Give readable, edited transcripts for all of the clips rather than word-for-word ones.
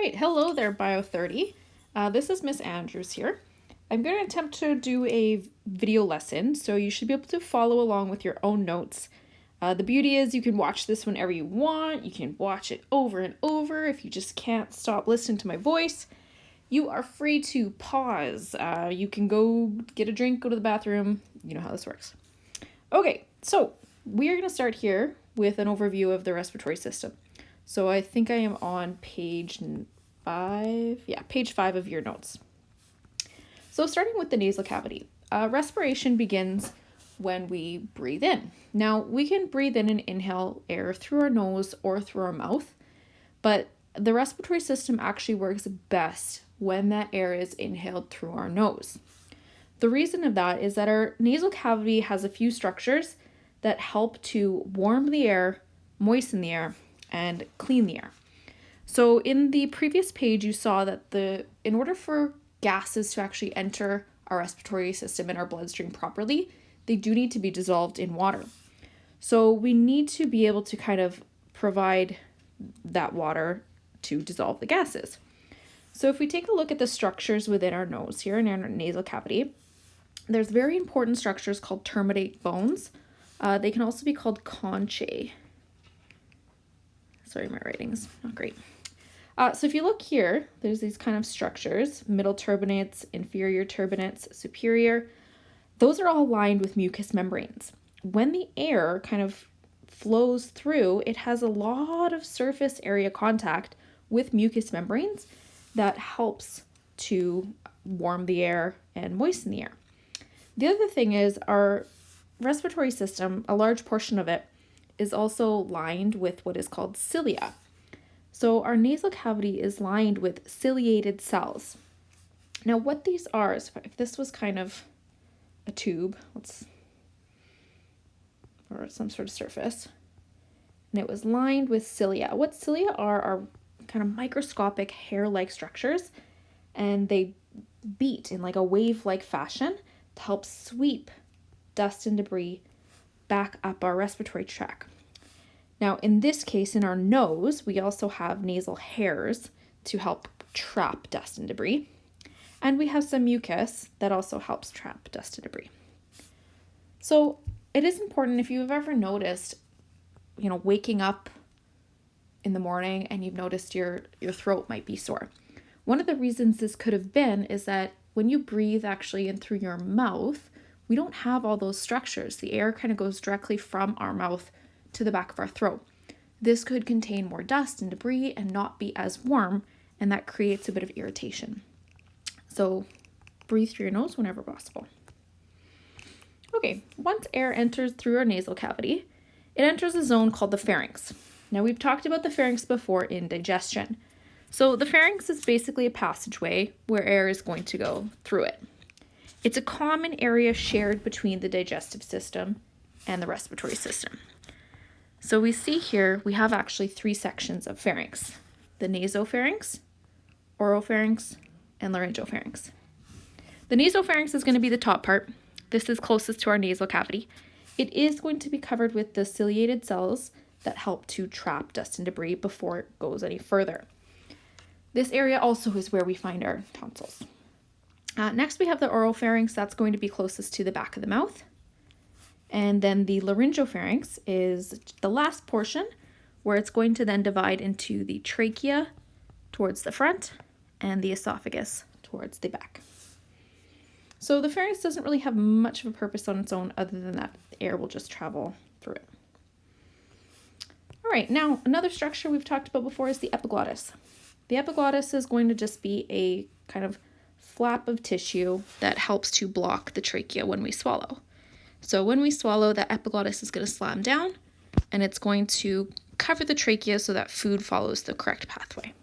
right, hello there, Bio 30. This is Miss Andrews here. I'm going to attempt to do a video lesson, so you should be able to follow along with your own notes. The beauty is you can watch this whenever you want. You can watch it over and over. If you just can't stop listening to my voice, you are free to pause. You can go get a drink, go to the bathroom. You know how this works. Okay, so we are going to start here with an overview of the respiratory system. So I think I am on page 5. Yeah, page 5 of your notes. So starting with the nasal cavity, respiration begins when we breathe in. Now we can breathe in and inhale air through our nose or through our mouth, but the respiratory system actually works best when that air is inhaled through our nose. The reason of that is that our nasal cavity has a few structures that help to warm the air, moisten the air, and clean the air. So in the previous page, you saw that in order for gases to actually enter our respiratory system and our bloodstream properly, they do need to be dissolved in water. So we need to be able to kind of provide that water to dissolve the gases. So if we take a look at the structures within our nose here in our nasal cavity, there's very important structures called terminate bones. They can also be called conchae. Sorry, my writing's not great. So if you look here, there's these kind of structures, middle turbinates, inferior turbinates, superior. Those are all lined with mucous membranes. When the air kind of flows through, it has a lot of surface area contact with mucous membranes that helps to warm the air and moisten the air. The other thing is our respiratory system, a large portion of it, is also lined with what is called cilia. So our nasal cavity is lined with ciliated cells. Now what these are is, if this was kind of a tube, or some sort of surface, and it was lined with cilia. What cilia are kind of microscopic hair-like structures, and they beat in like a wave-like fashion to help sweep dust and debris back up our respiratory tract. Now, in this case, in our nose, we also have nasal hairs to help trap dust and debris. And we have some mucus that also helps trap dust and debris. So it is important, if you've ever noticed, waking up in the morning and you've noticed your throat might be sore. One of the reasons this could have been is that when you breathe actually in through your mouth, we don't have all those structures. The air kind of goes directly from our mouth to the back of our throat. This could contain more dust and debris and not be as warm, and that creates a bit of irritation. So breathe through your nose whenever possible. Okay, once air enters through our nasal cavity, it enters a zone called the pharynx. Now we've talked about the pharynx before in digestion. So the pharynx is basically a passageway where air is going to go through it. It's a common area shared between the digestive system and the respiratory system. So we see here, we have actually 3 sections of pharynx: the nasopharynx, oropharynx, and laryngopharynx. The nasopharynx is going to be the top part. This is closest to our nasal cavity. It is going to be covered with the ciliated cells that help to trap dust and debris before it goes any further. This area also is where we find our tonsils. Next, we have the oropharynx. That's going to be closest to the back of the mouth. And then the laryngopharynx is the last portion, where it's going to then divide into the trachea towards the front and the esophagus towards the back. So the pharynx doesn't really have much of a purpose on its own other than that the air will just travel through it. All right, now another structure we've talked about before is the epiglottis. The epiglottis is going to just be a kind of flap of tissue that helps to block the trachea when we swallow. So when we swallow, that epiglottis is going to slam down and it's going to cover the trachea so that food follows the correct pathway.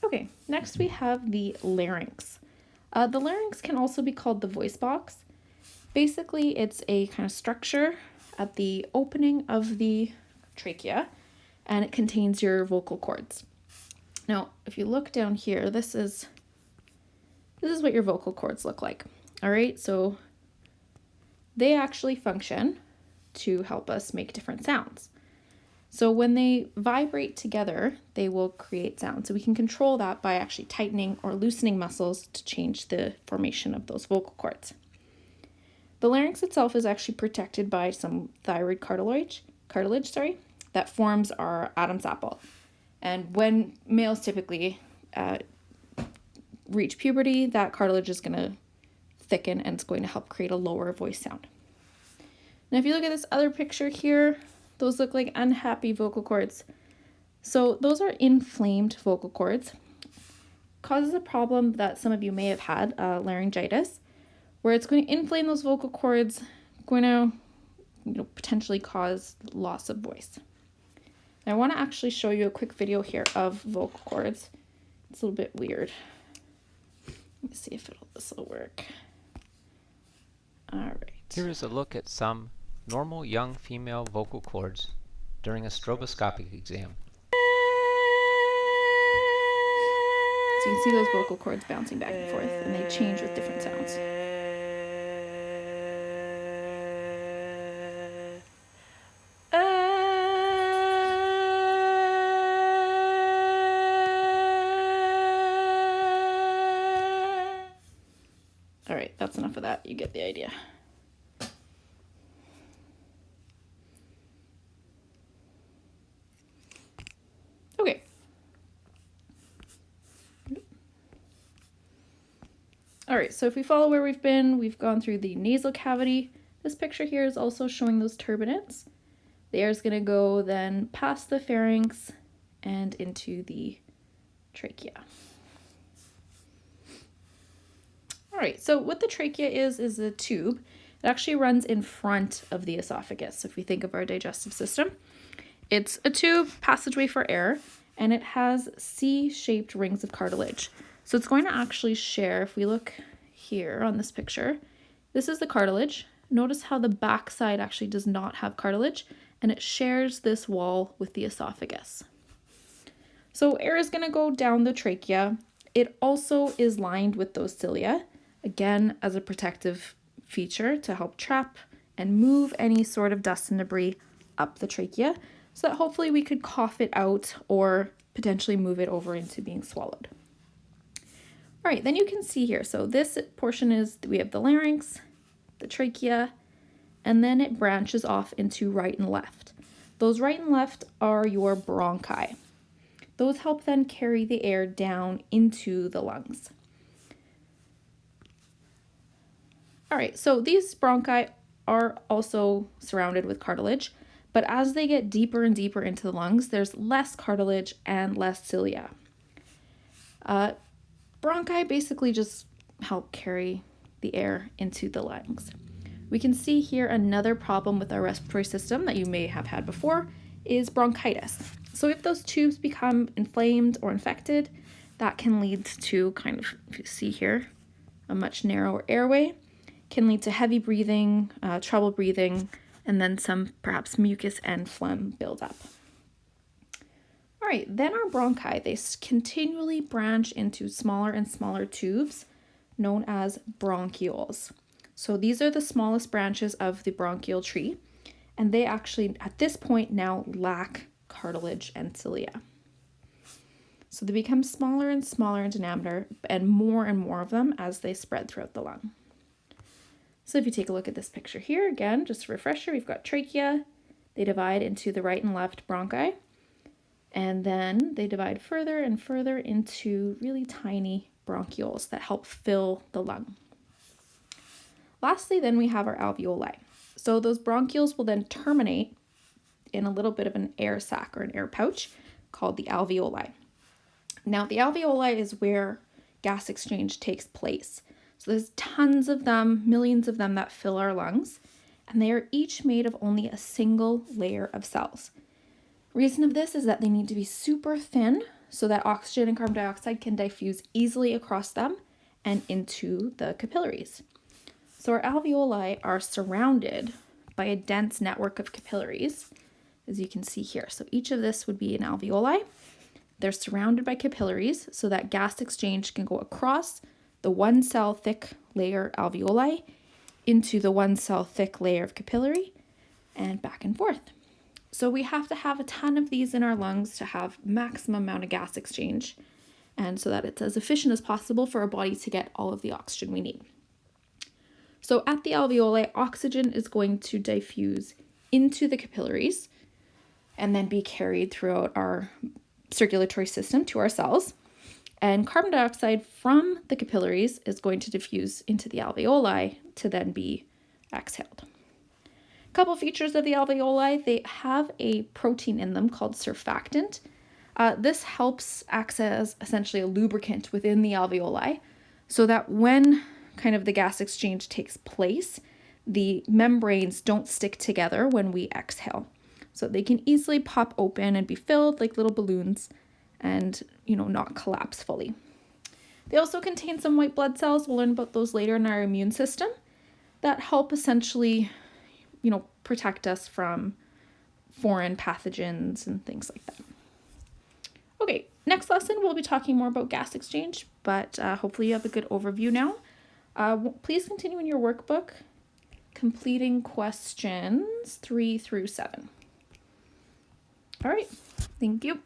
Okay, next we have the larynx. The larynx can also be called the voice box. Basically, it's a kind of structure at the opening of the trachea, and it contains your vocal cords. Now, if you look down here, this is what your vocal cords look like. All right, so they actually function to help us make different sounds. So when they vibrate together, they will create sound. So we can control that by actually tightening or loosening muscles to change the formation of those vocal cords. The larynx itself is actually protected by some thyroid cartilage, that forms our Adam's apple. And when males typically reach puberty, that cartilage is going to thicken and it's going to help create a lower voice sound. Now, if you look at this other picture here, those look like unhappy vocal cords. So those are inflamed vocal cords. Causes a problem that some of you may have had, laryngitis, where it's going to inflame those vocal cords, going to potentially cause loss of voice. Now, I want to actually show you a quick video here of vocal cords. It's a little bit weird. Let me see if this will work. All right. Here is a look at some normal young female vocal cords during a stroboscopic exam. So you can see those vocal cords bouncing back and forth, and they change with different sounds. All right, that's enough of that. You get the idea. Okay. All right, so if we follow where we've gone through the nasal cavity. This picture here is also showing those turbinates. The air is going to go then past the pharynx and into the trachea. All right, so what the trachea is a tube. It actually runs in front of the esophagus. So if we think of our digestive system, it's a tube, passageway for air, and it has C-shaped rings of cartilage. So it's going to actually share, if we look here on this picture, this is the cartilage. Notice how the back side actually does not have cartilage, and it shares this wall with the esophagus. So air is going to go down the trachea. It also is lined with those cilia, again, as a protective feature to help trap and move any sort of dust and debris up the trachea, so that hopefully we could cough it out or potentially move it over into being swallowed. All right, then you can see here, so this portion is, we have the larynx, the trachea, and then it branches off into right and left. Those right and left are your bronchi. Those help then carry the air down into the lungs. All right, so these bronchi are also surrounded with cartilage, but as they get deeper and deeper into the lungs, there's less cartilage and less cilia. Bronchi basically just help carry the air into the lungs. We can see here another problem with our respiratory system that you may have had before is bronchitis. So if those tubes become inflamed or infected, that can lead to kind of, if you see here, a much narrower airway, can lead to heavy breathing, trouble breathing, and then some perhaps mucus and phlegm buildup. All right, then our bronchi, they continually branch into smaller and smaller tubes known as bronchioles. So these are the smallest branches of the bronchial tree, and they actually, at this point now, lack cartilage and cilia. So they become smaller and smaller in diameter and more of them as they spread throughout the lung. So if you take a look at this picture here, again, just a refresher, we've got trachea. They divide into the right and left bronchi, and then they divide further and further into really tiny bronchioles that help fill the lung. Lastly, then we have our alveoli. So those bronchioles will then terminate in a little bit of an air sac or an air pouch called the alveoli. Now, the alveoli is where gas exchange takes place. So there's tons of them, millions of them that fill our lungs, and they are each made of only a single layer of cells. Reason of this is that they need to be super thin so that oxygen and carbon dioxide can diffuse easily across them and into the capillaries. So our alveoli are surrounded by a dense network of capillaries, as you can see here. So each of this would be an alveoli. They're surrounded by capillaries so that gas exchange can go across the one cell thick layer alveoli into the one cell thick layer of capillary and back and forth. So we have to have a ton of these in our lungs to have maximum amount of gas exchange, and so that it's as efficient as possible for our body to get all of the oxygen we need. So at the alveoli, oxygen is going to diffuse into the capillaries and then be carried throughout our circulatory system to our cells. And carbon dioxide from the capillaries is going to diffuse into the alveoli to then be exhaled. A couple features of the alveoli: they have a protein in them called surfactant. This helps act as essentially a lubricant within the alveoli, so that when kind of the gas exchange takes place, the membranes don't stick together when we exhale. So they can easily pop open and be filled like little balloons and, not collapse fully. They also contain some white blood cells, we'll learn about those later, in our immune system, that help essentially, protect us from foreign pathogens and things like that. Okay, next lesson we'll be talking more about gas exchange, but hopefully you have a good overview now. Please continue in your workbook, completing questions 3 through 7. All right, thank you.